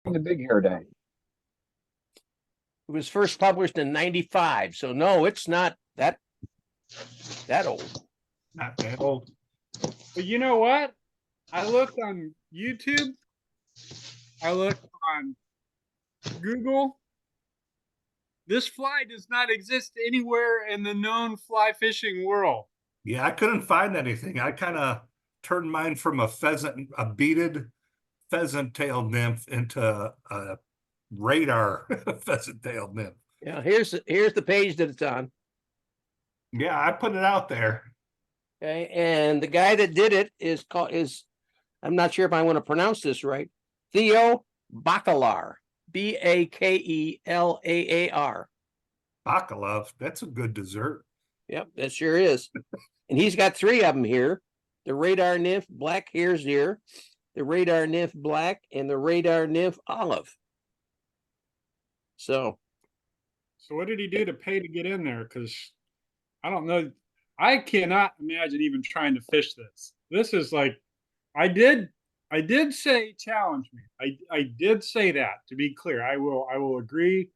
The Big Hair Day. It was first published in 95. So no, it's not that old. Not that old. But you know what? I looked on YouTube. I looked on Google. This fly does not exist anywhere in the known fly fishing world. Yeah, I couldn't find anything. I kind of turned mine from a beaded pheasant-tailed nymph into a radar pheasant-tailed nymph. Yeah, here's the page that it's on. Yeah, I put it out there. Okay, and the guy that did it is I'm not sure if I want to pronounce this right. Theo Bacalar, Bakellaar. Bacalov, that's a good dessert. Yep, that sure is. And he's got 3 of them here: the radar nymph black hare's ear, the radar nymph black, and the radar nymph olive. So what did he do to pay to get in there? Because I don't know. I cannot imagine even trying to fish this. This is like, I did say challenge me. I did say that, to be clear. I will agree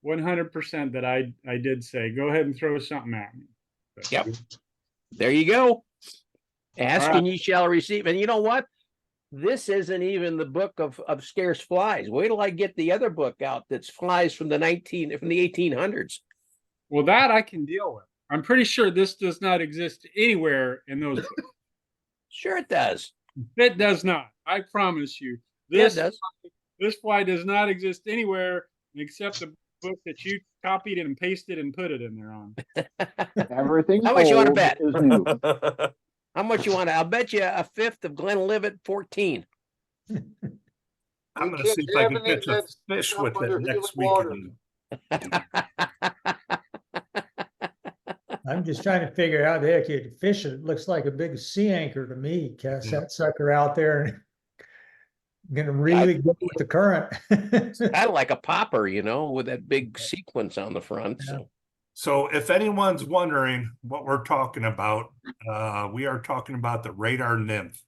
100% that I did say, go ahead and throw something at me. But, yep, there you go. Ask and ye shall receive. And you know what? This isn't even the book of scarce flies. Wait till I get the other book out that's flies from the 1800s. Well, that I can deal with. I'm pretty sure this does not exist anywhere in those books. Sure it does. It does not. I promise you. This does. This fly does not exist anywhere except the book that you copied and pasted and put it in there on. Everything. How much you want to bet? Is new. How much you want to? I'll bet you a fifth of Glenlivet 14. I'm going to see if I can catch a fish with it next weekend. I'm just trying to figure out how the heck you fish it. It looks like a big sea anchor to me. Cast that sucker out there and gonna really go with the current. Kind of like a popper, with that big sequence on the front. Yeah. So if anyone's wondering what we're talking about, we are talking about the radar nymph.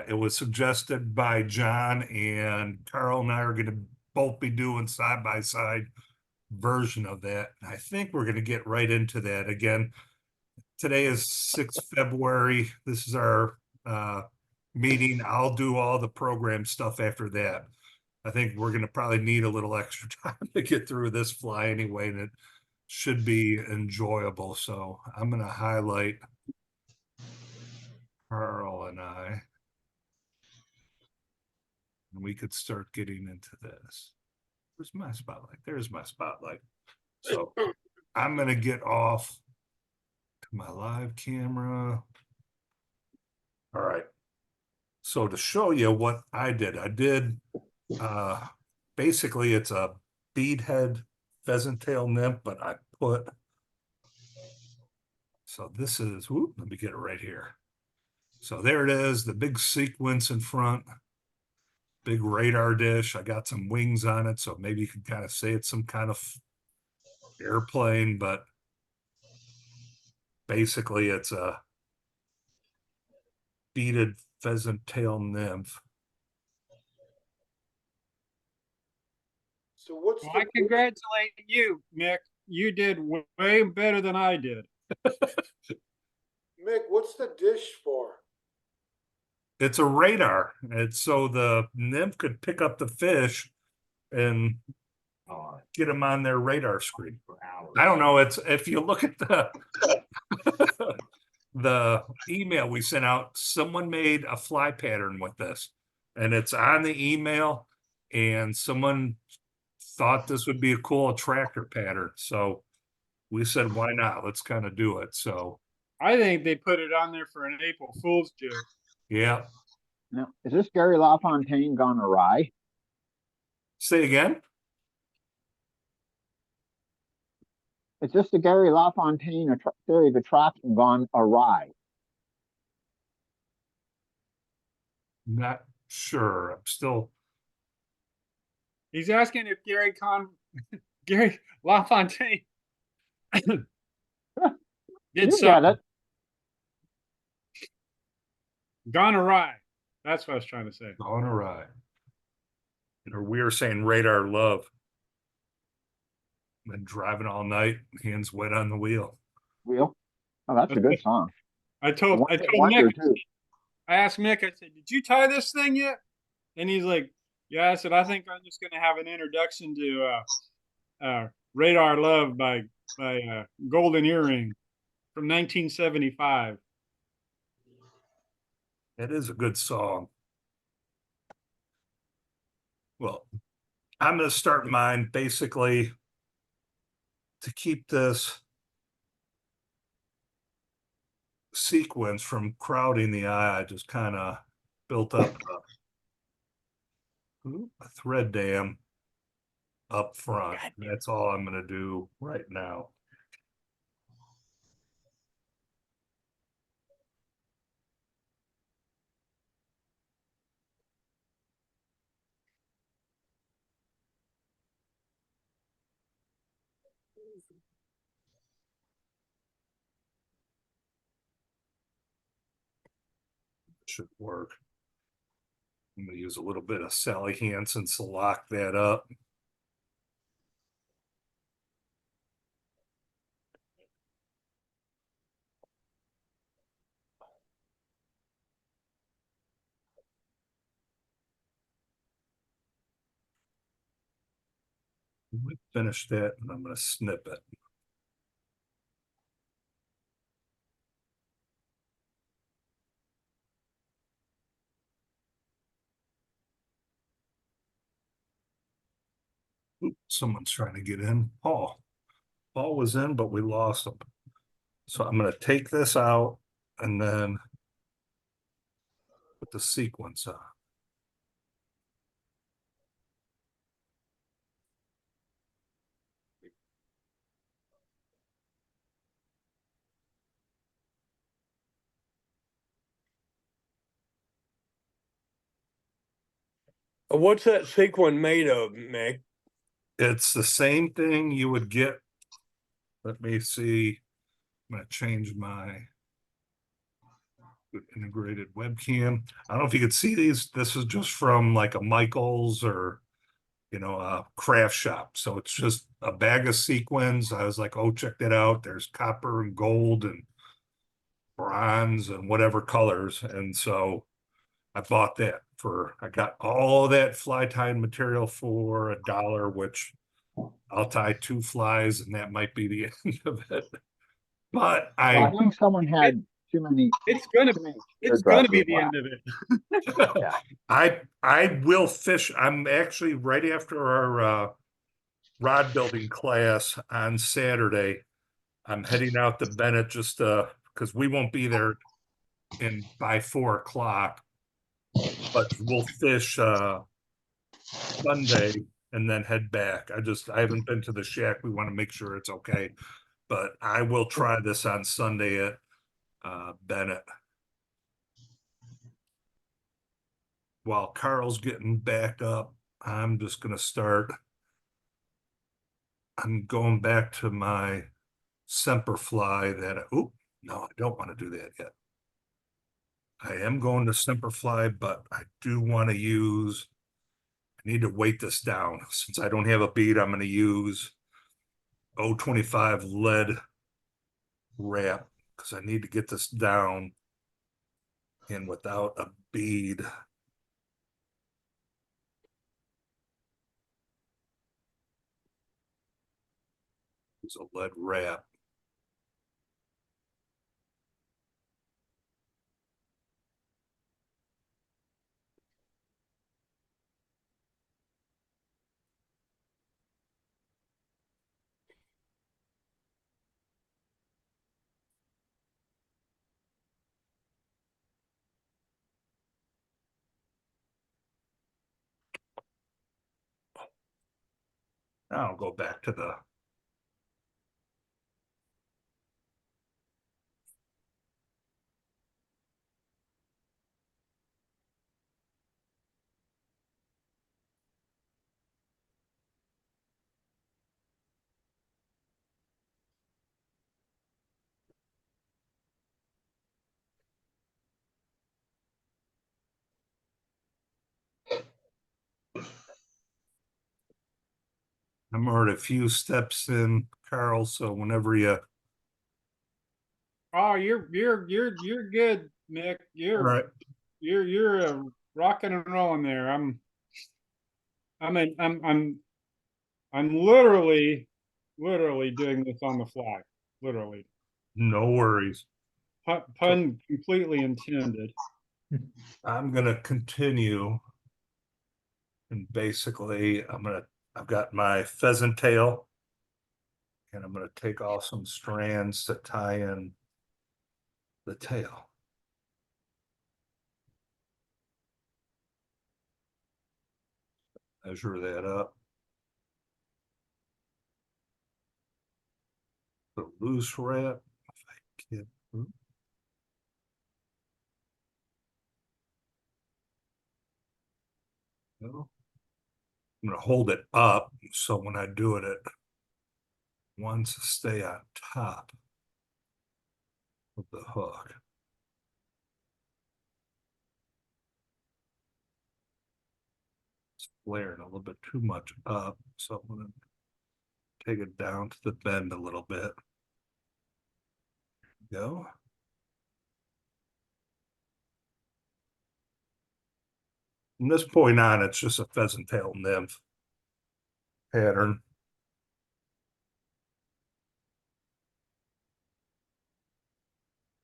It was suggested by John, and Carl and I are going to both be doing side-by-side version of that. I think we're going to get right into that. Again, today is 6 February. This is our meeting. I'll do all the program stuff after that. I think we're going to probably need a little extra time to get through this fly anyway, and it should be enjoyable. So I'm going to highlight Carl and I, and we could start getting into this. Where's my spotlight? There's my spotlight. So I'm going to get off to my live camera. All right. So to show you what I did basically it's a beadhead pheasant tail nymph, but I put, so this is, let me get it right here. So there it is, the big sequence in front. Big radar dish. I got some wings on it, so maybe you can kind of say it's some kind of airplane, but basically it's a beaded pheasant tail nymph. So I congratulate you, Mick. You did way better than I did. Mick, what's the dish for? It's a radar. It's so the nymph could pick up the fish and get them on their radar screen. I don't know. It's if you look at the the email we sent out, someone made a fly pattern with this, and it's on the email. And someone thought this would be a cool attractor pattern, so we said, why not? Let's kind of do it. So I think they put it on there for an April Fool's joke. Yeah. Now, is this Gary LaFontaine gone awry? Say again? Is this the Gary LaFontaine theory of attraction gone awry? Not sure. I'm still. He's asking if Gary LaFontaine did something. Gone awry. That's what I was trying to say. Gone awry. Or we were saying radar love. Been driving all night, hands wet on the wheel. Wheel. Oh, that's a good song. I told One I hit told wonder Nick. too. I asked Mick. I said, "Did you tie this thing yet?" And he's like, "Yeah." I said, "I think I'm just gonna have an introduction to Radar Love by Golden Earring from 1975." It is a good song. Well, I'm going to start mine basically to keep this sequence from crowding the eye. I just kind of built up a thread dam up front. That's all I'm going to do right now. Should work. I'm going to use a little bit of Sally Hansen to lock that up. We finish that and I'm going to snip it. Oops, someone's trying to get in. Paul was in, but we lost him. So I'm going to take this out and then put the sequence on. What's that sequin made of, Mick? It's the same thing you would get. Let me see. I'm going to change my integrated webcam. I don't know if you could see these. This is just from like a Michael's or, a craft shop. So it's just a bag of sequins. I was like, oh, check that out. There's copper and gold and bronze and whatever colors. And so I bought that I got all that fly tying material for $1, which I'll tie 2 flies and that might be the end of it. But I think someone had too many. It's gonna Too many it's gonna hairdressers be the left. end of it. Yeah. I will fish. I'm actually right after our rod building class on Saturday. I'm heading out to Bennett just because we won't be there by 4 o'clock. But we'll fish Sunday and then head back. I haven't been to the shack. We want to make sure it's okay. But I will try this on Sunday at Bennett. While Carl's getting back up, I'm just going to start. I'm going back to my Semper fly no, I don't want to do that yet. I am going to Semper fly, but I do want to I need to weight this down. Since I don't have a bead, I'm going to use 025 lead wrap because I need to get this down and without a bead. Use a lead wrap. Now I'll go back to the I'm already a few steps in, Carl, so whenever you, Oh, you're good, Mick. all right, You're rocking and rolling there. I'm a, I'm literally doing this on the fly. Literally. no worries. Pun completely intended. I'm gonna continue. And basically, I've got my pheasant tail. And I'm gonna take off some strands to tie in the tail. Measure that up. The loose wrap. If I can. No. I'm gonna hold it up so when I do it, it wants to stay on top of the hook. It's flaring a little bit too much up, so I'm gonna take it down to the bend a little bit. Go. From this point on, it's just a pheasant tail nymph pattern.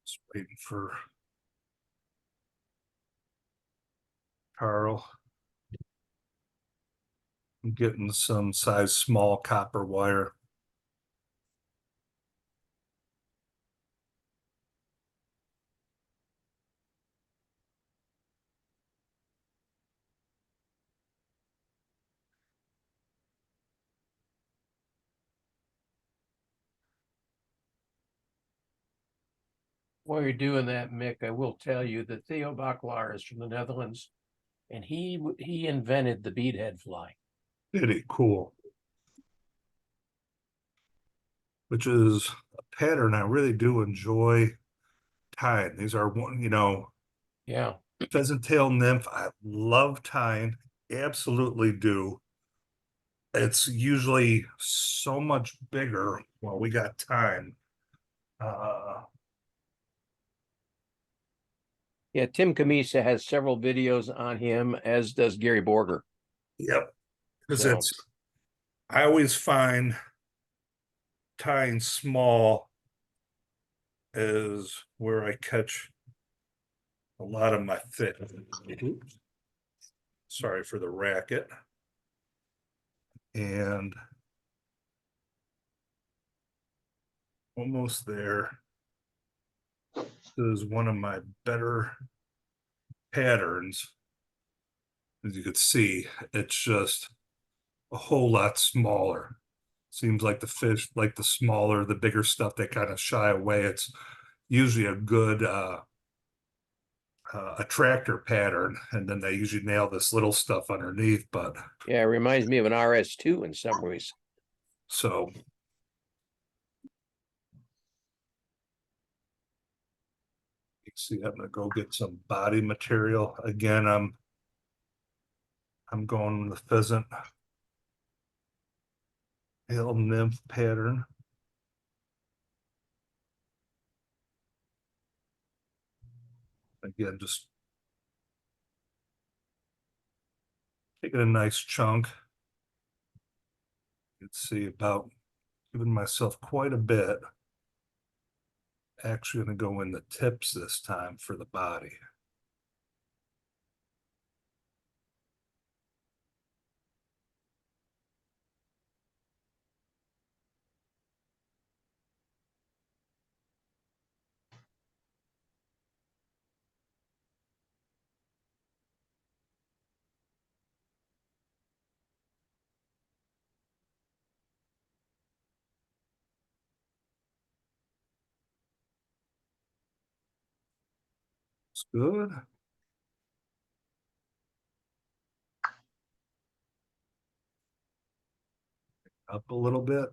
Just waiting for Carl. I'm getting some size small copper wire. While you're doing that, Mick, I will tell you that Theo Baclaar is from the Netherlands, and he invented the beadhead fly. Pretty cool. Which is a pattern I really do enjoy tying. These are one, Yeah. pheasant tail nymph. I love tying, absolutely do. It's usually so much bigger while we got time. Yeah, Tim Camisa has several videos on him, as does Gary Borger. Yep. Because So- I always find tying small is where I catch a lot of my fish. Oops. Sorry for the racket. And almost there. This is one of my better patterns. As you can see, it's just a whole lot smaller. Seems like the fish, like the smaller, the bigger stuff, they kind of shy away. It's usually a good attractor pattern, and then they usually nail this little stuff underneath. But yeah, it reminds me of an RS2 in some ways. so you see, I'm gonna go get some body material again. I'm going with the pheasant tail nymph pattern. Again, just taking a nice chunk. You can see about giving myself quite a bit. Actually going to go in the tips this time for the body. It's good. Up a little bit.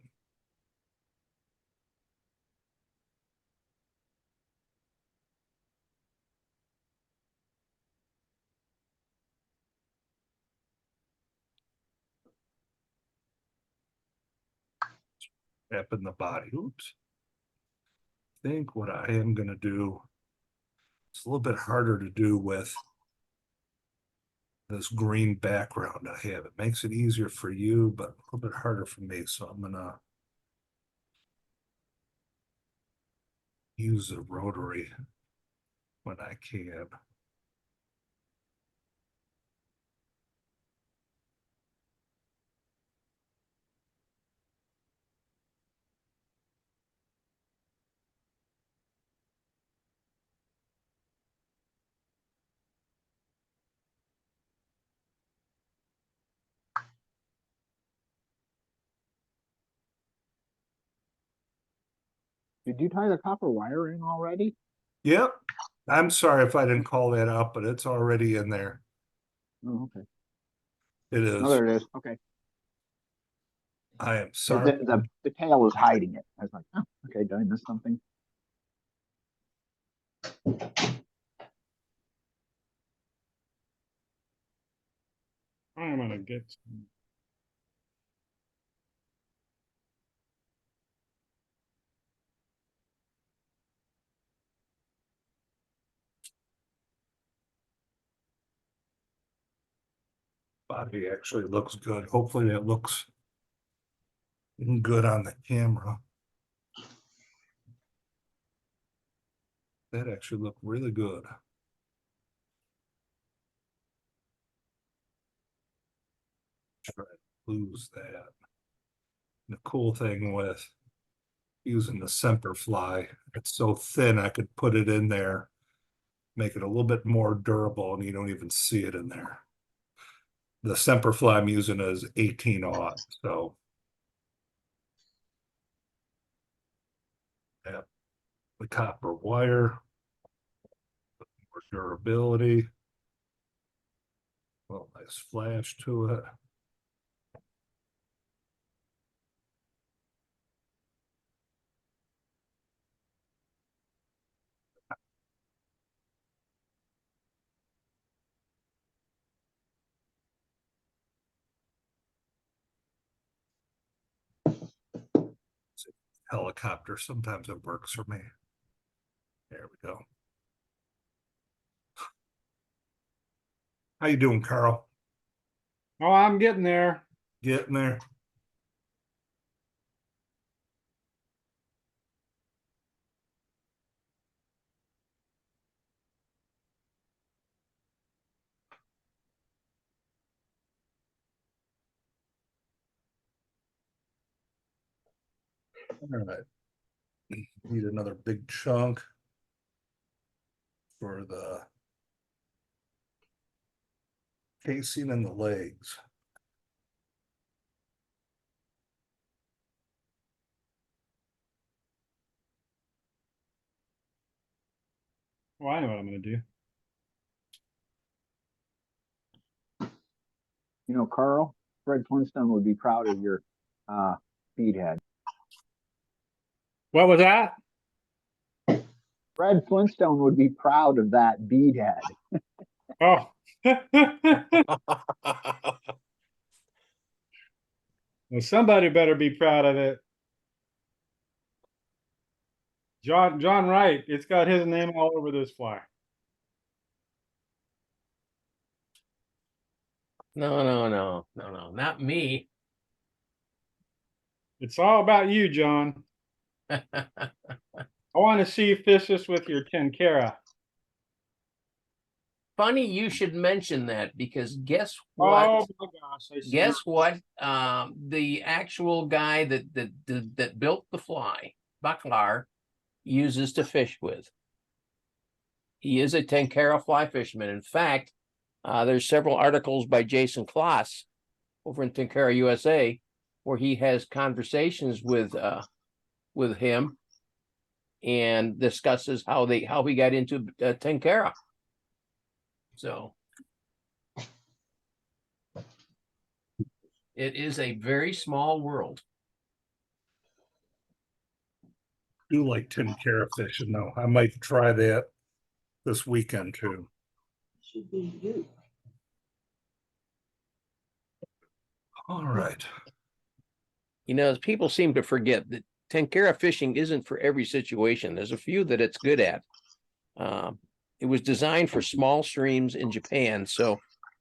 Tapping the body. Oops. I think what I am going to do, it's a little bit harder to do with this green background I have. It makes it easier for you, but a little bit harder for me. So I'm going to use the rotary when I can. Did you tie the copper wire in already? Yep. I'm sorry if I didn't call that out, but it's already in there. Oh, okay. It Oh, is. there it is. Okay. I am The, sorry. the tail was hiding it. I was like, oh, okay, did I miss something? I'm gonna get some. Body actually looks good. Hopefully it looks good on the camera. That actually looked really good. Try to lose that. The cool thing with using the Semper Fly, it's so thin I could put it in there, make it a little bit more durable, and you don't even see it in there. The Semper Fly I'm using is 18-aught, so yeah, the copper wire, more durability. Well, nice flash to it. Helicopter, sometimes it works for me. There we go. How you doing, Carl? Oh, I'm getting there. Getting there? All right. Need another big chunk for the casing and the legs. Well, I know what I'm gonna do. You know, Carl, Fred Flintstone would be proud of your bead head. What was that? Fred Flintstone would be proud of that bead head. Oh. Well, somebody better be proud of it. John Wright, it's got his name all over this fly. No, not me. It's all about you, John. I want to see you fish this with your tenkara. Funny you should mention that, because guess Oh what? my gosh! Guess what? The actual guy that built the fly, Baklar, uses to fish with. He is a tenkara fly fisherman. In fact, there's several articles by Jason Kloss over in Tenkara USA where he has conversations with him and discusses how he got into tenkara. So it is a very small world. Do like tenkara fishing though. I might try that this weekend too. Should be you. All right. You know, people seem to forget that tenkara fishing isn't for every situation. There's a few that it's good at. It was designed for small streams in Japan. So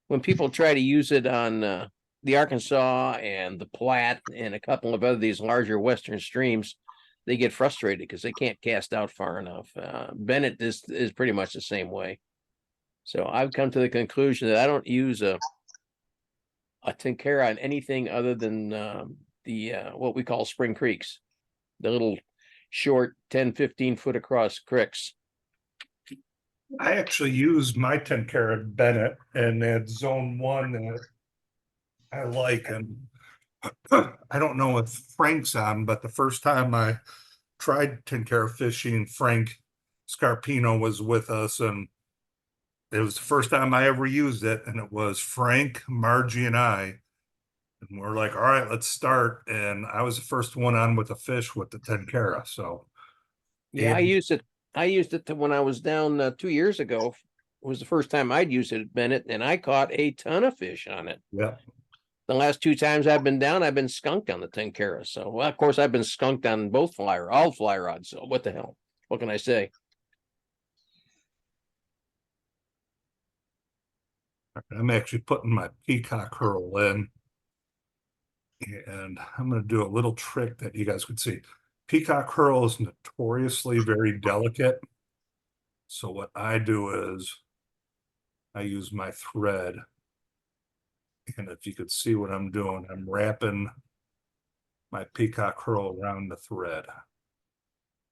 when people try to use it on the Arkansas and the Platte and a couple of other these larger Western streams, they get frustrated because they can't cast out far enough. Bennett is pretty much the same way. So I've come to the conclusion that I don't use a tenkara on anything other than the what we call spring creeks, the little short 10, 15 foot across creeks. I actually used my 10 carat Bennett and that zone 1 that I like. And I don't know if Frank's on, but the first time I tried 10 carat fishing, Frank Scarpino was with us, and it was the first time I ever used it. And it was Frank, Margie, and I. And we're like, all right, let's start. And I was the first one on with a fish with the 10 carat. So Yeah, I used it. I used it when I was down 2 years ago. It was the first time I'd used it at Bennett, and I caught a ton of fish on it. yeah. The last 2 times I've been down, I've been skunked on the tenkara. So, well, of course, I've been skunked on all fly rods. So, what the hell? What can I say? I'm actually putting my peacock hurl in. And I'm going to do a little trick that you guys could see. Peacock hurl is notoriously very delicate. So what I do is I use my thread. And if you could see what I'm doing, I'm wrapping my peacock hurl around the thread.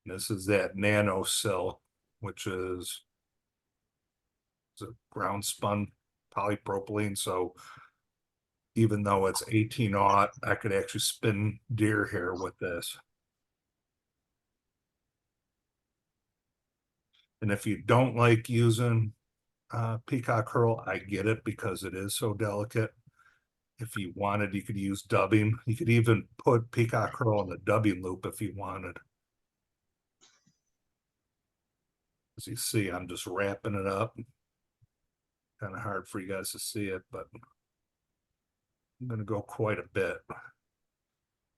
This is that nano silk, which is a ground spun polypropylene. So even though it's 18-aught, I could actually spin deer hair with this. And if you don't like using peacock hurl, I get it because it is so delicate. If you wanted, you could use dubbing. You could even put peacock hurl in the dubbing loop if you wanted. As you see, I'm just wrapping it up. Kind of hard for you guys to see it, but I'm going to go quite a bit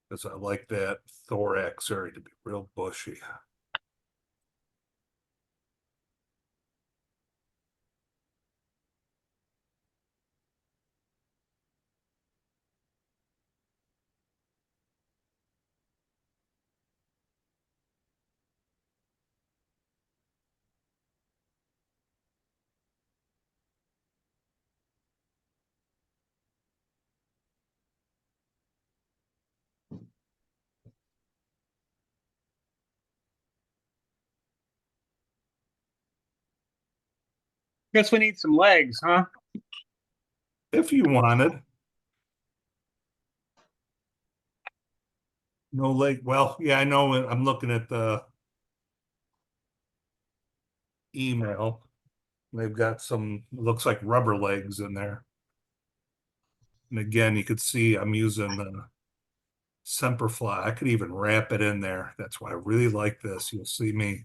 because I like that thorax area to be real bushy. Guess we need some legs, huh? If you wanted. No leg. Well, yeah, I know. I'm looking at the email. They've got some, looks like rubber legs in there. And again, you could see I'm using the Semperfly. I could even wrap it in there. That's why I really like this. You'll see me.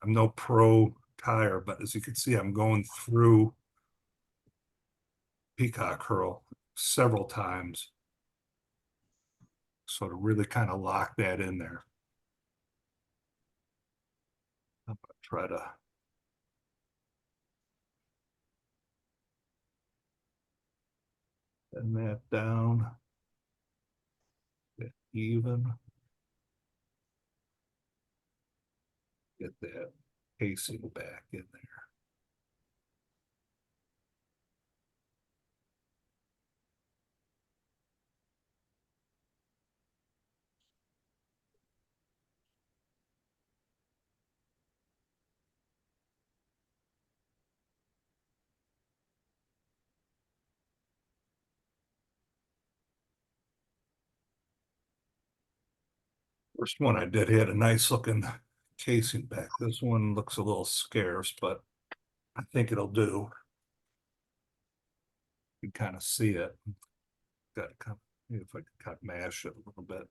I'm no pro tire, but as you can see, I'm going through peacock hurl several times. So to really kind of lock that in there. I'm gonna try to bend that down. Get even. Get that casing back in there. First one I did had a nice looking casing back. This one looks a little scarce, but I think it'll do. You can kind of see it. Got to come, if I can kind of mash it a little bit.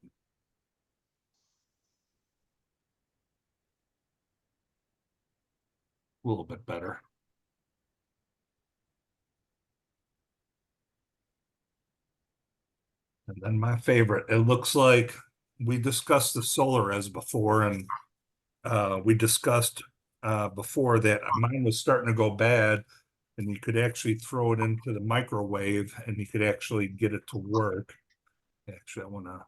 A little bit better. And Then my favorite, it looks like we discussed the solar as before, and we discussed before that mine was starting to go bad, and you could actually throw it into the microwave and you could actually get it to work. Actually, I want to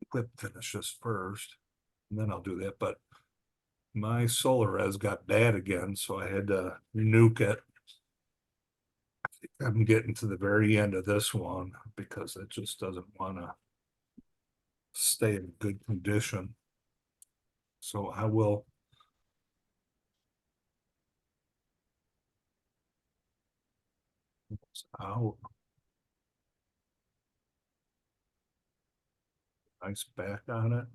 clip finish this first, and then I'll do that. But my solar res got bad again, so I had to nuke it. I'm getting to the very end of this one because it just doesn't want to stay in good condition. So I will out. Nice back on it.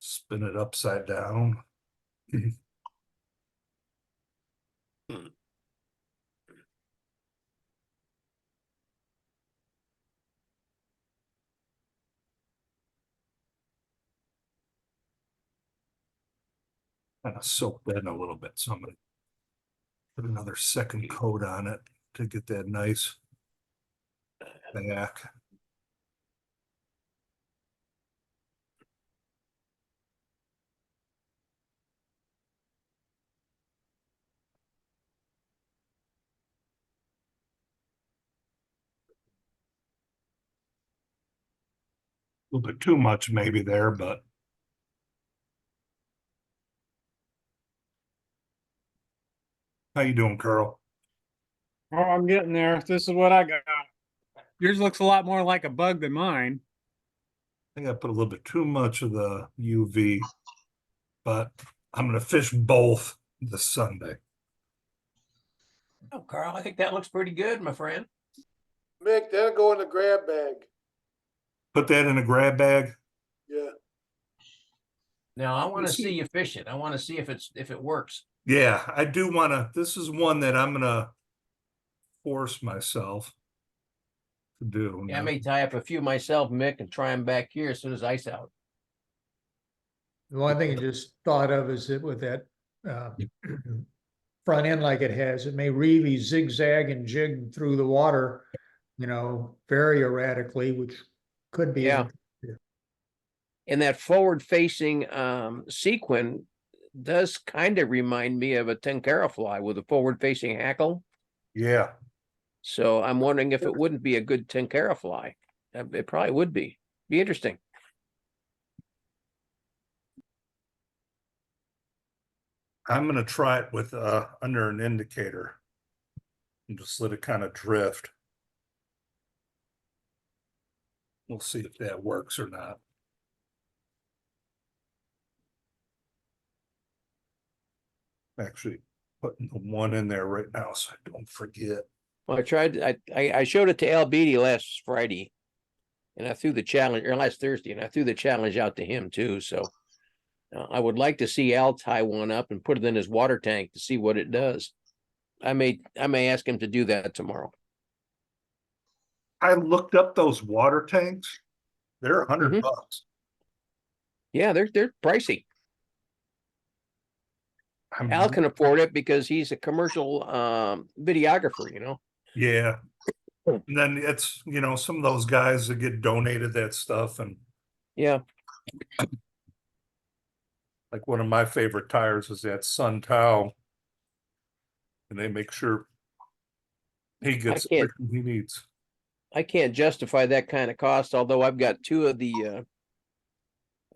Spin it upside down. Kind of soak that in a little bit. So I'm gonna put another second coat on it to get that nice back. A little bit too much maybe there, but how you doing, Carl? Oh, I'm getting there. This is what I got. Yours looks a lot more like a bug than mine. I think I put a little bit too much of the UV, but I'm gonna fish both this Sunday. Oh, Carl, I think that looks pretty good, my friend. Mick, that'll go in the grab bag. Put that in a grab bag. Yeah. Now I want to see you fish it. I want to see if it works. Yeah, I do want to. This is one that I'm gonna force myself to do. Yeah, I may tie up a few myself, Mick, and try them back here as soon as ice out. The one thing you just thought of is that with that front end like it has, it may really zigzag and jig through the water, very erratically, which could be. Yeah. And that forward-facing sequin does kind of remind me of a tenkara fly with a forward-facing hackle. Yeah. So I'm wondering if it wouldn't be a good tenkara fly. It probably would be. Be interesting. I'm gonna try it with under an indicator and just let it kind of drift. We'll see if that works or not. Actually putting the one in there right now so I don't forget. Well, I showed it to Al Beatty last Friday, and I threw the challenge, or last Thursday, and I threw the challenge out to him too. So I would like to see Al tie one up and put it in his water tank to see what it does. I may ask him to do that tomorrow. I looked up those water tanks. They're $100 bucks. Yeah, they're pricey. Al can afford it because he's a commercial videographer, Yeah. And then it's, some of those guys that get donated that stuff, and Yeah. like one of my favorite tires is that Sun Tao. And they make sure he gets everything he needs. I can't justify that kind of cost, although I've got two of the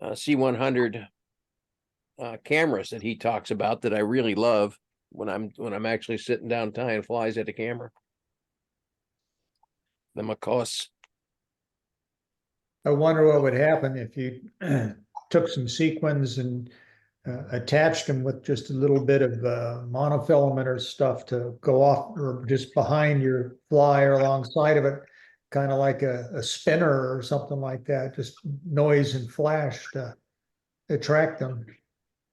C100 cameras that he talks about that I really love when I'm actually sitting down tying flies at a camera. The Macos. I wonder what would happen if you took some sequins and attached them with just a little bit of monofilament or stuff to go off or just behind your fly or alongside of it, kind of like a spinner or something like that, just noise and flash to attract them.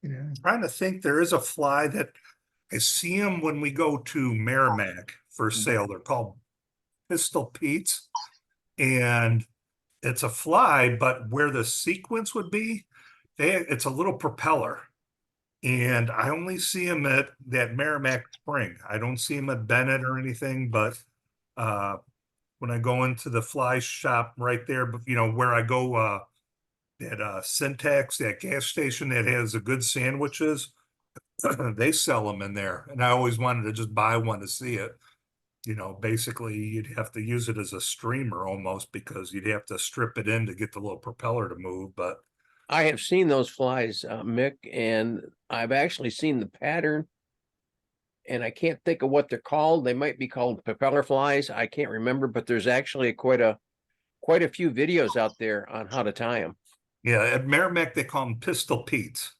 I'm trying to think, there is a fly that I see them when we go to Merrimack for sale. They're called Pistol Pete's, and it's a fly, but where the sequence would be, it's a little propeller. And I only see them at that Merrimack Spring. I don't see them at Bennett or anything, but when I go into the fly shop right there, but you know, where I go, at Syntax, that gas station that has the good sandwiches, they sell them in there. And I always wanted to just buy one to see it. You know, basically you'd have to use it as a streamer almost because you'd have to strip it in to get the little propeller to move. But I have seen those flies, Mick, and I've actually seen the pattern. And I can't think of what they're called. They might be called propeller flies. I can't remember, but there's actually quite a few videos out there on how to tie them. yeah, at Merrimack, they call them Pistol Pete's.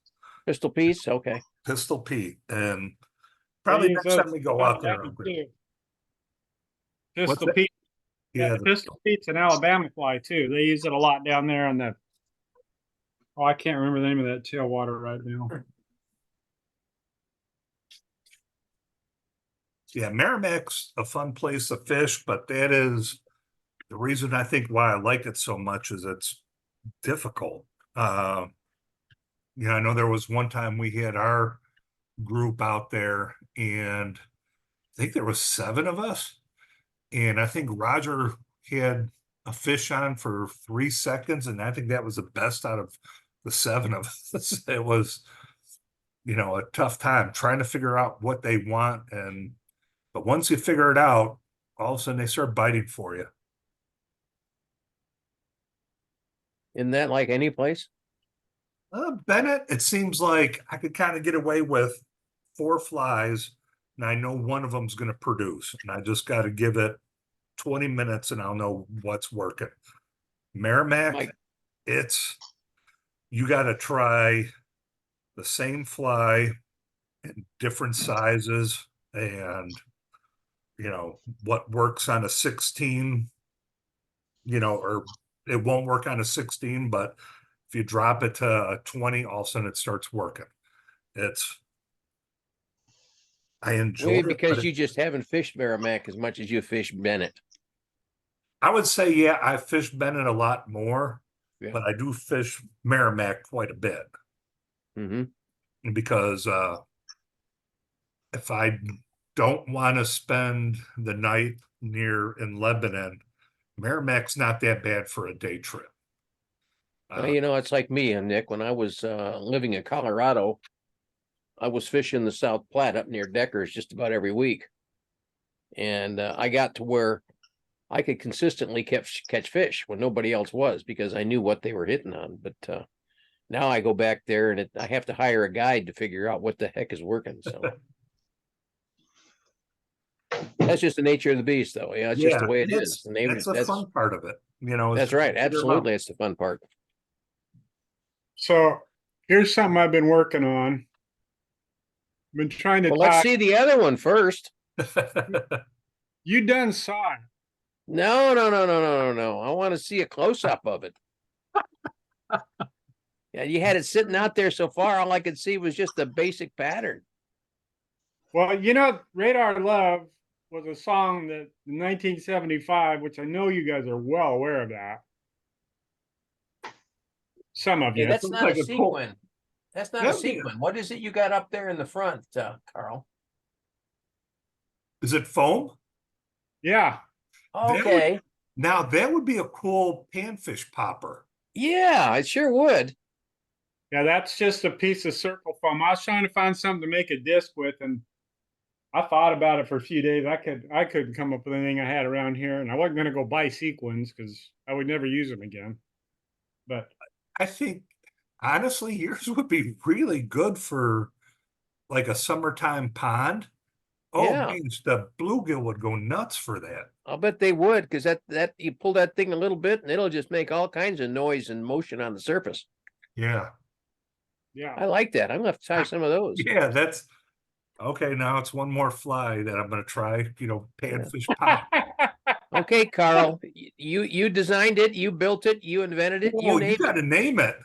Pistol piece, okay. Pistol Pete. And They probably use next time we go out there. Alabama too. What's Pistol that? Pete. Yeah, Pistol Pete's an Alabama fly too. They use it a lot down there on the. Oh, I can't remember the name of that tailwater right now. yeah, Merrimack's a fun place to fish, but that is the reason I think why I like it so much is it's difficult. I know there was one time we had our group out there and I think there was 7 of us. And I think Roger had a fish on for 3 seconds. And I think that was the best out of the 7 of us. It was, a tough time trying to figure out what they want. But once you figure it out, all of a sudden they start biting for you. Isn't that like any place? Bennett, it seems like I could kind of get away with 4 flies, and I know one of them's going to produce, and I just got to give it 20 minutes, and I'll know what's working. Merrimack, you got to try the same fly in different sizes, and what works on a 16, or it won't work on a 16, but if you drop it to a 20, all of a sudden it starts working. I enjoy Maybe it. because you just haven't fished Merrimack as much as you fish Bennett. I would say, yeah, I fish Bennett a lot more, Yeah. but I do fish Merrimack quite a bit. Mm-hmm. Because if I don't want to spend the night in Lebanon, Merrimack's not that bad for a day trip. It's like me and Nick. When I was living in Colorado, I was fishing the South Platte up near Deckers just about every week. And I got to where I could consistently catch fish when nobody else was because I knew what they were hitting on. But now I go back there and I have to hire a guide to figure out what the heck is working. So that's just the nature of the beast, though. Yeah, it's just the way it is. That's the fun part of it. That's right. Absolutely. It's the fun part. So here's something I've been working on. I've been trying to Well, let's see the other one first. You done saw it. No. I want to see a close-up of it. Yeah, you had it sitting out there so far. All I could see was just a basic pattern. Well, Radar Love was a song that in 1975, which I know you guys are well aware of that. Some of you. That's not like a a sequin. That's not a Yeah. sequin. What is it you got up there in the front, Carl? Is it foam? Yeah. Okay. Now that would be a cool panfish popper. Yeah, I sure would. Yeah, that's just a piece of circle foam. I was trying to find something to make a disc with, and I thought about it for a few days. I couldn't come up with anything I had around here, and I wasn't going to go buy sequins because I would never use them again. But I think honestly, yours would be really good for like a summertime pond. Oh, Yeah. man, the bluegill would go nuts for that. I'll bet they would, because that you pull that thing a little bit and it'll just make all kinds of noise and motion on the surface. Yeah. yeah, I like that. I'm gonna have to try some of those. Yeah, that's okay. Now it's one more fly that I'm gonna try, panfish pop. Okay, Carl, you designed it, you built it, you invented it, Oh, you named gotta name it.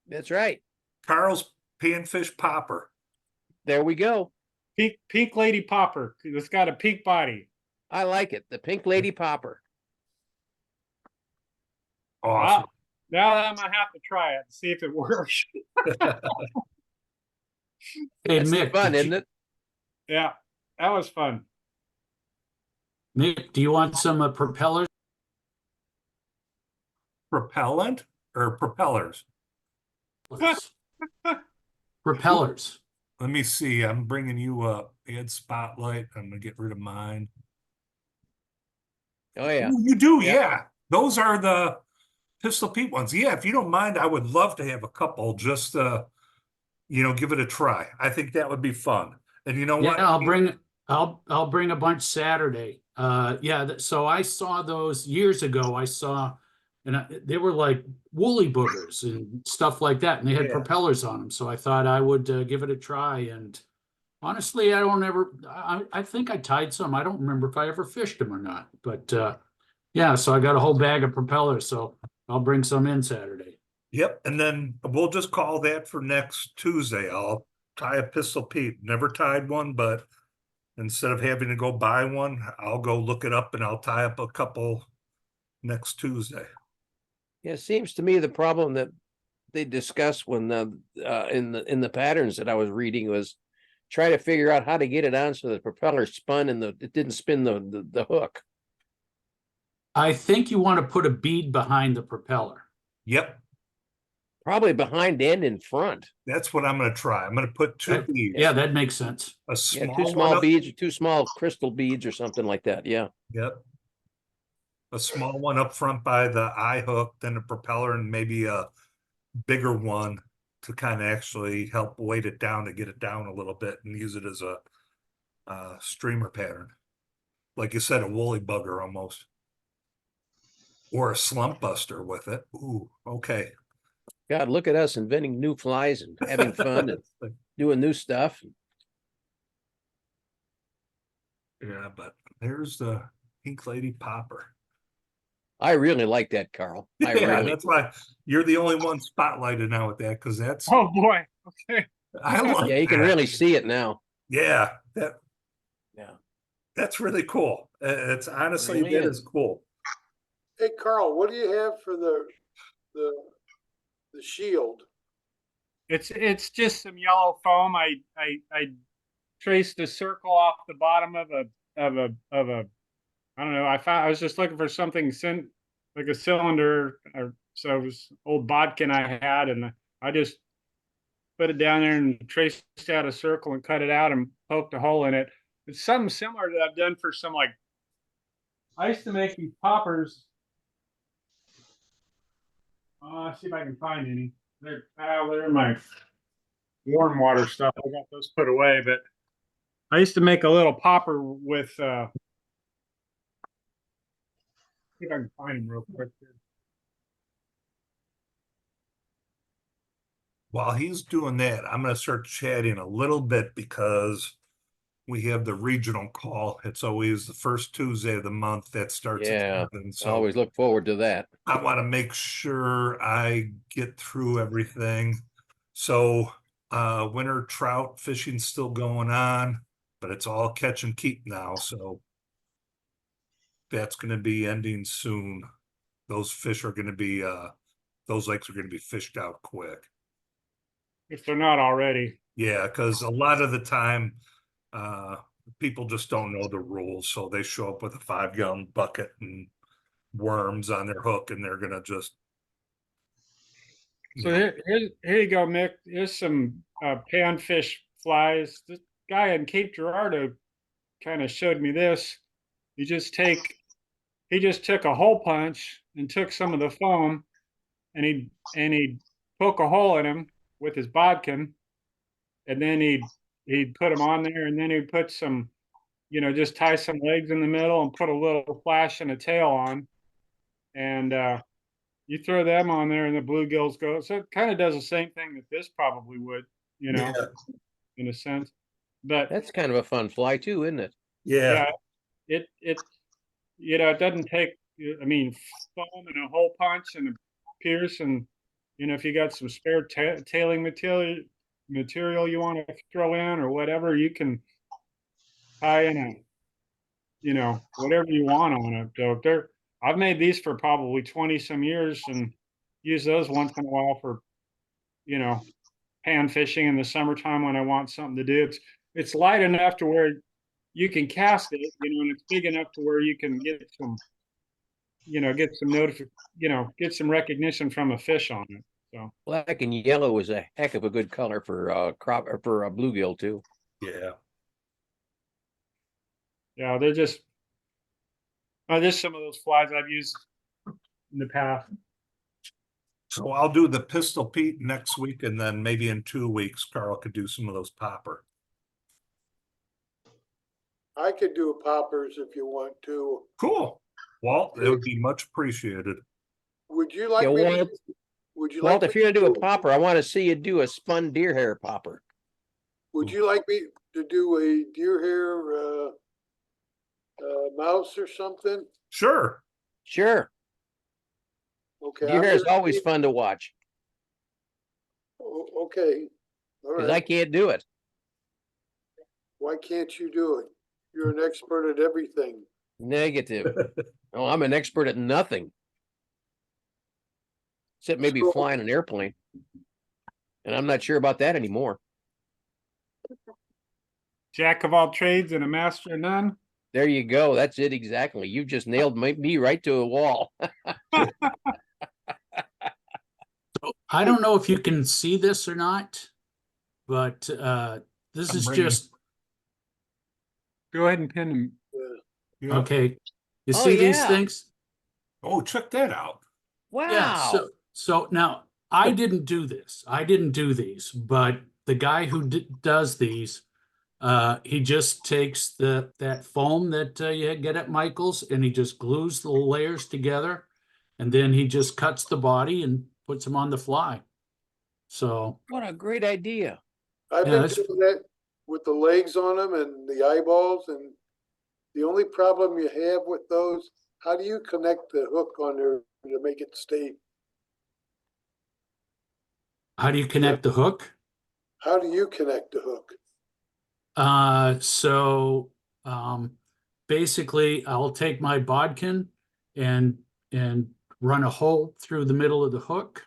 That's right. Carl's panfish popper. There we go. pink lady popper. It's got a pink body. I like it. The Pink Lady Popper. Awesome. Now I'm gonna have to try it and see if it works. Hey, That's Mick, fun, did isn't you- it? Yeah, that was fun. Mick, do you want some propellers? propellant or propellers? Propellers. Let me see. I'm bringing you up. Add spotlight. I'm gonna get rid of mine. Oh, yeah. Ooh, you do, Yeah. yeah. Those are the Pistol Pete ones. Yeah, if you don't mind, I would love to have a couple just give it a try. I think that would be fun. And you know Yeah, what? I'll bring a bunch Saturday. So I saw those years ago. They were like woolly boogers and stuff like that, and they had Yeah. propellers on them. So I thought I would give it a try. And honestly, I think I tied some. I don't remember if I ever fished them or not. But yeah, so I got a whole bag of propellers. So I'll bring some in Saturday. Yep, and then we'll just call that for next Tuesday. I'll tie a Pistol Pete. Never tied one, but instead of having to go buy one, I'll go look it up and I'll tie up a couple next Tuesday. Yeah, it seems to me the problem that they discussed when in the patterns that I was reading was try to figure out how to get it on so the propeller spun and it didn't spin the hook. I think you want to put a bead behind the propeller. Yep, Probably behind and in front. that's what I'm gonna try. I'm gonna put two beads. Yeah, that makes sense. A Yeah, small two one small up. beads, two small crystal beads or something like that. Yeah. Yep. A small one up front by the eye hook, then a propeller, and maybe a bigger one to kind of actually help weight it down to get it down a little bit and use it as a streamer pattern. Like you said, a woolly bugger almost. Or a slump buster with it. Ooh, okay. God, look at us inventing new flies and having fun and doing new stuff. Yeah, but there's the Pink Lady Popper. I really like that, Carl. I Yeah, really. that's why you're the only one spotlighted now with that, because that's Oh boy. Okay. I like Yeah, you can that. really see it now. Yeah, Yeah. that's really cool. It's honestly Really that is. is cool. Hey, Carl, what do you have for the shield? It's just some yellow foam. I traced a circle off the bottom of a I don't know. I was just looking for something like a cylinder, so it was old bodkin I had, and I just put it down there and traced out a circle and cut it out and poked a hole in it. It's something similar that I've done for some like. I used to make these poppers. See if I can find any. They're in my warm water stuff. I got those put away, but I used to make a little popper with. See if I can find them real quick. While he's doing that, I'm going to start chatting a little bit because we have the regional call. It's always the first Tuesday of the month that starts at Yeah. 7. I So always look forward to that. I want to make sure I get through everything. So winter trout fishing's still going on, but it's all catch and keep now. So that's going to be ending soon. Those fish are going to be those lakes are going to be fished out quick. If they're not already. Yeah, because a lot of the time people just don't know the rules. So they show up with a 5-gallon bucket and worms on their hook, and they're gonna just So here you go, Mick. Here's some panfish flies. This guy in Cape Girardeau kind of showed me this. He just took a hole punch and took some of the foam, and he'd poke a hole in him with his bodkin, and then he'd put them on there, and then he'd put some, just tie some legs in the middle and put a little flash and a tail on, and you throw them on there and the bluegills go. So it kind of does the same thing that this probably would, Yeah. in a sense. But That's kind of a fun fly too, isn't it? yeah. it it doesn't take. I mean, foam and a hole punch and a pierce, and if you got some spare tailing material you want to throw in or whatever, you can tie in whatever you want on it. So I've made these for probably 20 some years and use those once in a while for, pan fishing in the summertime when I want something to do. It's light enough to where you can cast it, and it's big enough to where you can get some get some get some recognition from a fish on it. So Black and yellow is a heck of a good color for crop or for bluegill too. Yeah. yeah, they're just some of those flies I've used in the past. So I'll do the Pistol Pete next week, and then maybe in 2 weeks, Carl could do some of those popper. I could do poppers if you want to. Cool. Walt, it would be much appreciated. Would you like Yeah, me Walt, to, would you Walt, like if me you're gonna do a to- popper, I want to see you do a spun deer hair popper. Would you like me to do a deer hair mouse or something? Sure. Sure. Okay. Deer I'm hair is gonna always see- fun to watch Okay. All because I right. can't do it. Why can't you do it? You're an expert at everything. Negative. Oh, I'm an expert at nothing. Except maybe So- flying an airplane. And I'm not sure about that anymore. Jack of all trades and a master of none. There you go. That's it exactly. You just nailed me right to a wall. I don't know if you can see this or not, but this I'm is bringing- just Go ahead and pin him. Yeah. okay. You Oh, see these yeah. things? Oh, check that out. Wow. Yeah. So now I didn't do this. I didn't do these, but the guy who does these, he just takes that foam that you get at Michael's, and he just glues the layers together, and then he just cuts the body and puts them on the fly. So What a great idea. I've Yeah, been that's- doing that with the legs on them and the eyeballs, and the only problem you have with those, how do you connect the hook on there to make it stay? how do you connect the hook? How do you connect the hook? So basically I'll take my bodkin and run a hole through the middle of the hook.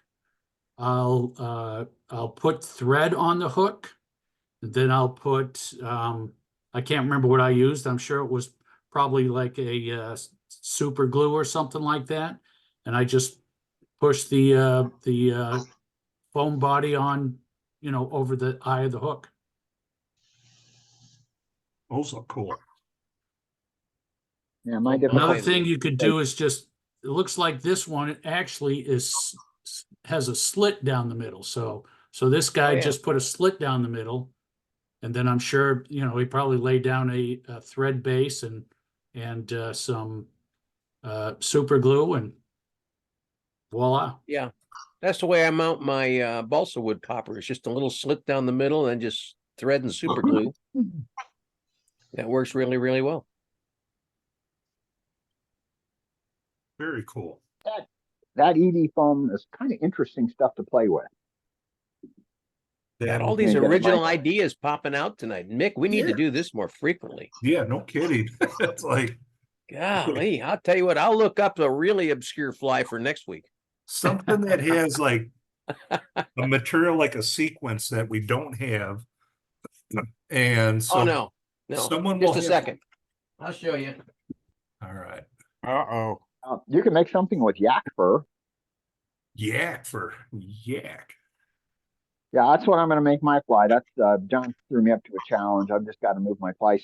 I'll put thread on the hook, and then I'll put I can't remember what I used. I'm sure it was probably like a super glue or something like that. And I just push the foam body on, over the eye of the hook. Those look cool. Yeah, my Another Another difficulty. thing you could do is just, it looks like this one actually has a slit down the middle. So this guy yeah. just put a slit down the middle. And then I'm sure, he probably laid down a thread base and some super glue, and voila. Yeah. That's the way I mount my balsa wood popper. It's just a little slit down the middle and just thread and super glue. That works really, really well. Very cool. That ED foam is kind of interesting stuff to play with. Got all Yeah, these Yeah, get it, original Mike. ideas popping out tonight. Mick, we need to do this more frequently. yeah, no kidding. It's like Golly, I'll tell you what, I'll look up a really obscure fly for next week. something that has like a material like a sequence that we don't have. And so Oh, no, no, someone will just a have- second. I'll show you. All right. Uh-oh. You can make something with yak fur. Yak for yak. Yeah, that's what I'm going to make my fly. That's John threw me up to a challenge. I've just got to move my fly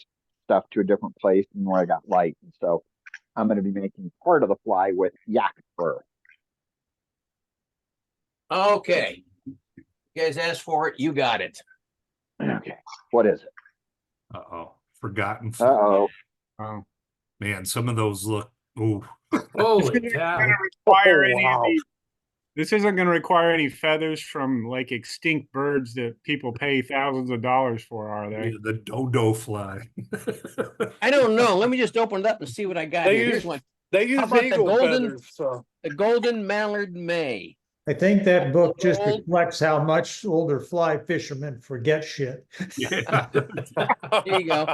stuff to a different place than where I got light. And so I'm going to be making part of the fly with yak fur. Okay. You guys asked for it, you got it. Okay, what is it? Uh-oh. Forgotten. Uh-oh. Oh. Man, some of those look, ooh. Holy cow. Require Oh, any wow. of the, this isn't going to require any feathers from like extinct birds that people pay thousands of dollars for, are they? Yeah, the dodo fly. I don't know. Let me just open it up and see what I got They here. Here's use- one. They use about the eagle golden- feathers, so. The golden mallard May. I think that book just Old- reflects how much older fly fishermen forget shit. Yeah. There you go.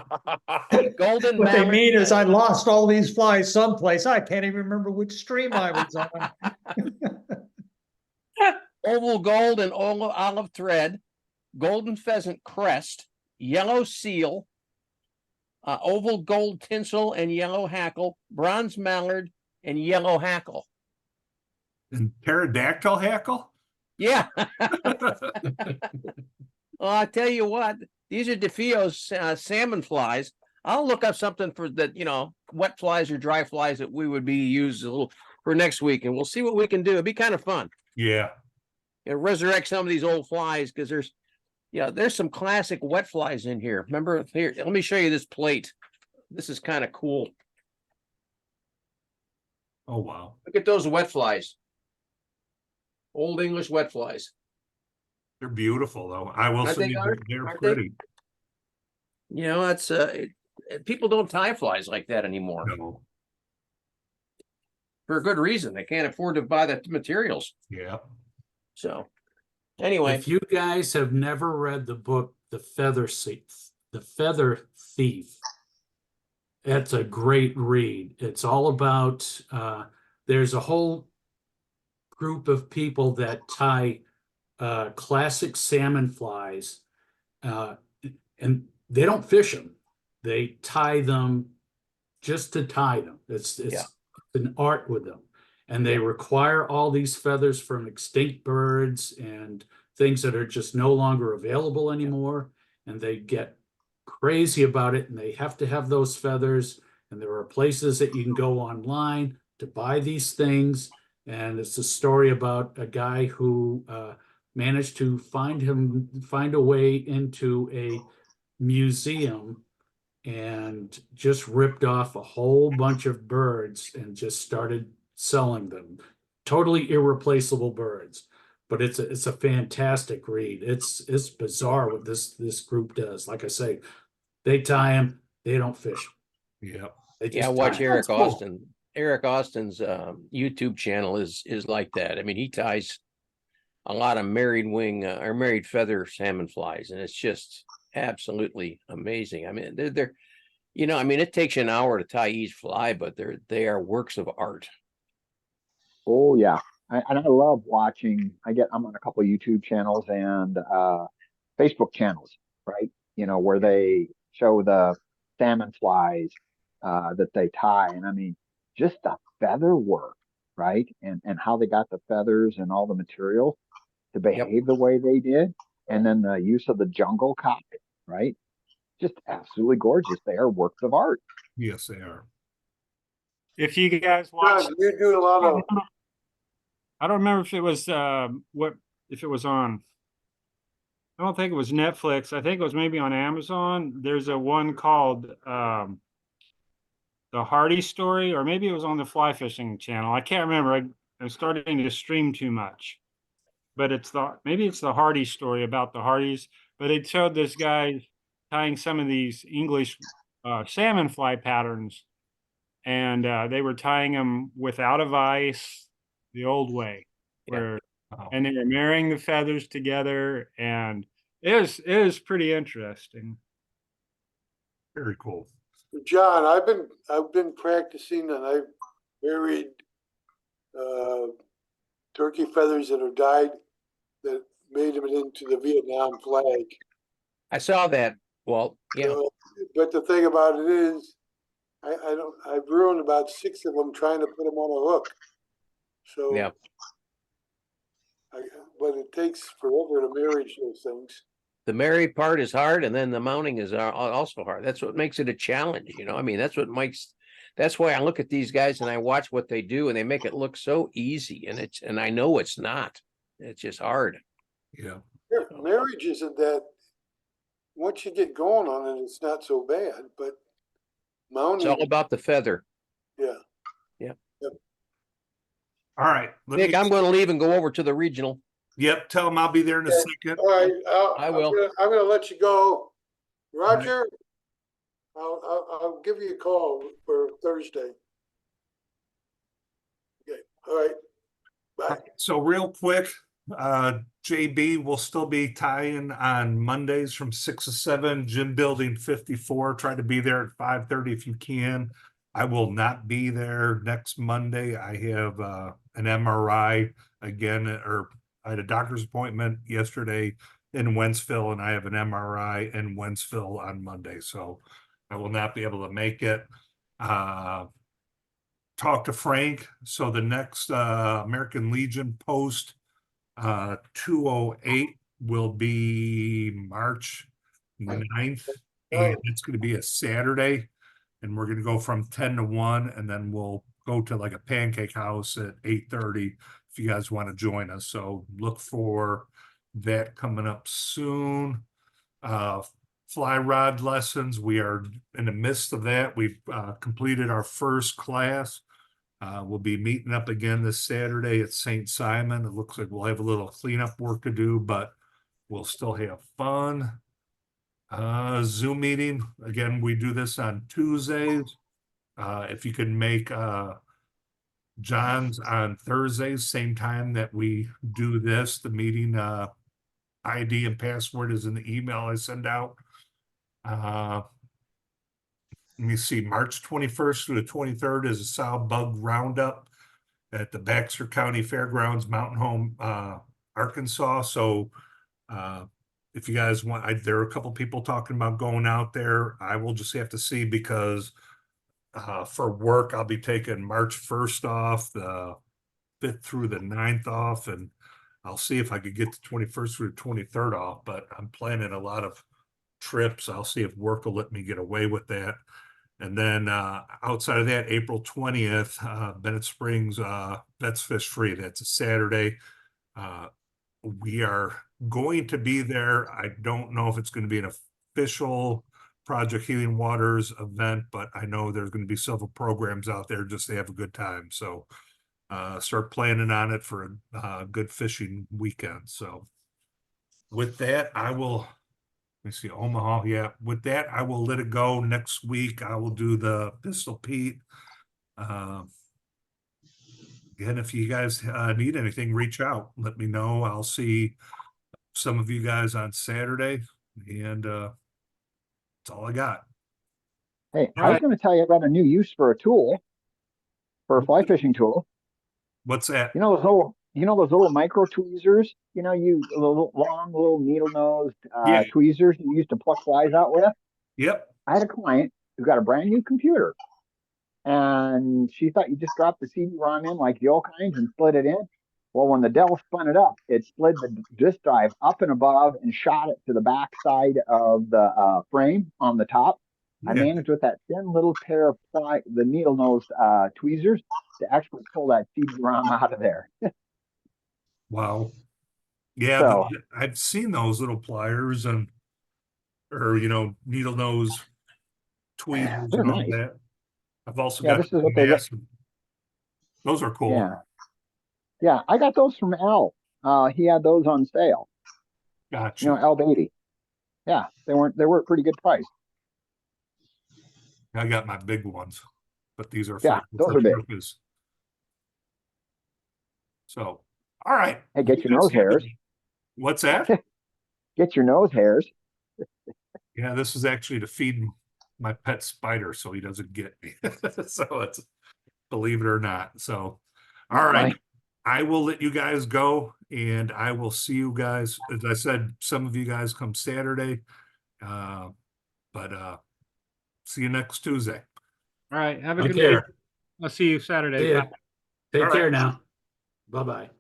Golden What they mallard mean is May. I lost all these flies someplace. I can't even remember which stream I was on. Oval gold and olive thread, golden pheasant crest, yellow seal, oval gold tinsel and yellow hackle, bronze mallard, and yellow hackle. And pterodactyl hackle? Yeah. Well, I tell you what, these are DeFio's salmon flies. I'll look up something for that, wet flies or dry flies that we would be used a little for next week, and we'll see what we can do. It'd be kind of fun. Yeah. And resurrect some of these old flies because there's some classic wet flies in here. Remember here, let me show you this plate. This is kind of cool. Oh, wow. Look at those wet flies. Old English wet flies. They're beautiful, though. I will Aren't say they, Art? they're Aren't they? pretty. That's people don't tie flies like that anymore No. for a good reason. They can't afford to buy the materials. Yeah. So anyway, If you guys have never read the book, The Feather Thief, it's a great read. It's all about, there's a whole group of people that tie classic salmon flies, and they don't fish them. They tie them just to tie them. It's an art with them. And they require all these feathers from extinct birds and things that are just no longer available anymore. And they get crazy about it, and they have to have those feathers. And there are places that you can go online to buy these things. And it's a story about a guy who managed to find a way into a museum and just ripped off a whole bunch of birds and just started selling them. Totally irreplaceable birds, but it's a fantastic read. It's bizarre what this group does. Like I say, they tie them, they don't fish. Yeah. They just watch tie 'em. Eric That's cool. Austin. Eric Austin's YouTube channel is like that. I mean, he ties a lot of married wing or married feather salmon flies, and it's just absolutely amazing. I mean, they're it takes you an hour to tie each fly, but they are works of art. Oh yeah. And I love watching, I'm on a couple of YouTube channels and Facebook channels, right? Where they show the salmon flies that they tie. And I mean, just the feather work, right? And how they got the feathers and all the material to behave the way they did. And then the use of the jungle cotton, right? Just absolutely gorgeous. They are works of art. Yes, they are. If you guys watch, John, you do a lot of, I don't remember if it was if it was on. I don't think it was Netflix. I think it was maybe on Amazon. There's a one called The Hardy Story, or maybe it was on the Fly Fishing channel. I can't remember. I'm starting to stream too much. But maybe it's the Hardy Story about the Hardys. But it showed this guy tying some of these English salmon fly patterns, and they were tying them without a vise, the old way, where and they were marrying the feathers together, and it was pretty interesting. Very cool. John, I've been practicing, and I've married turkey feathers that are dyed that made them into the Vietnam flag. I saw that, Walt. Yeah. But the thing about it is, I've ruined about 6 of them trying to put them on a hook. So Yeah. But it takes forever to marriage those things. The married part is hard, and then the mounting is also hard. That's what makes it a challenge. I mean, that's why I look at these guys and I watch what they do, and they make it look so easy. And I know it's not. It's just hard. Yeah. Marriage isn't that. Once you get going on it, it's not so bad. But mounting, It's all about the feather. Yeah. All right. Nick, I'm going to leave and go over to the regional. Yep. Tell them I'll be there in a second. All right. I will. I'm going to let you go, Roger. I'll give you a call for Thursday. Okay. All right. Bye. So real quick, JB will still be tying on Mondays from 6 to 7, Gym Building 54. Try to be there at 5:30 if you can. I will not be there next Monday. I have an MRI again, or I had a doctor's appointment yesterday in Wentzville, and I have an MRI in Wentzville on Monday. So I will not be able to make it. talked to Frank, so the next American Legion post 208 will be March 9th, and it's going to be a Saturday, and we're going to go from 10 to 1, and then we'll go to like a pancake house at 8:30 if you guys want to join us. So look for that coming up soon. Fly rod lessons, we are in the midst of that. We've completed our first class. We'll be meeting up again this Saturday at St. Simon. It looks like we'll have a little cleanup work to do, but we'll still have fun. Zoom meeting, again, we do this on Tuesdays. If you can make John's on Thursdays, same time that we do this, the meeting ID and password is in the email I send out. Let me see, March 21st through the 23rd is a sow bug roundup at the Baxter County Fairgrounds, Mountain Home, Arkansas. So if you guys want, there are a couple people talking about going out there. I will just have to see because for work, I'll be taking March 1st off, the 5th through the 9th off, and I'll see if I could get the 21st through the 23rd off, but I'm planning a lot of trips. I'll see if work will let me get away with that. And then outside of that, April 20th, Bennett Springs, Vets Fish Free. That's a Saturday. We are going to be there. I don't know if it's going to be an official Project Healing Waters event, but I know there's going to be several programs out there just to have a good time. So start planning on it for a good fishing weekend. So with that, I will, let me see, Omaha. Yeah, with that, I will let it go. Next week, I will do the Pistol Pete. Again, if you guys need anything, reach out. Let me know. I'll see some of you guys on Saturday, and that's all I got. Hey, All I was right. going to tell you about a new use for a tool, for a fly fishing tool. What's that? You know those little micro tweezers. You know, you little long, little needle nosed Yeah. tweezers you used to pluck flies out with. Yep. I had a client who got a brand new computer, and she thought you just dropped the CD-ROM in like the old kinds and slid it in. Well, when the Dell spun it up, it slid the disk drive up and above and shot it to the back side of the frame on the top. I Yeah. managed with that thin little pair of the needle nosed tweezers to actually pull that CD-ROM out of there. Wow. Yeah, So I've seen those little pliers or needle nose tweezers they're and all nice. that. I've also Yeah, got this is what they look. massive. Those are cool. Yeah, yeah. I got those from Al. He had those on sale. Gotcha. You know, L80. Yeah, they were a pretty good price. I got my big ones, but these are Yeah, those are big. truckers. So, all right. Hey, get your nose hairs. What's that? Get your nose hairs. Yeah, this is actually to feed my pet spider so he doesn't get me. So it's, believe it or not. So, all right. I will let you guys go, and I will see you guys. As I said, some of you guys come Saturday, but see you next Tuesday. All right. Have a Okay. good day. I'll see you Saturday. See ya. Bye. Take All care right. now. Bye-bye.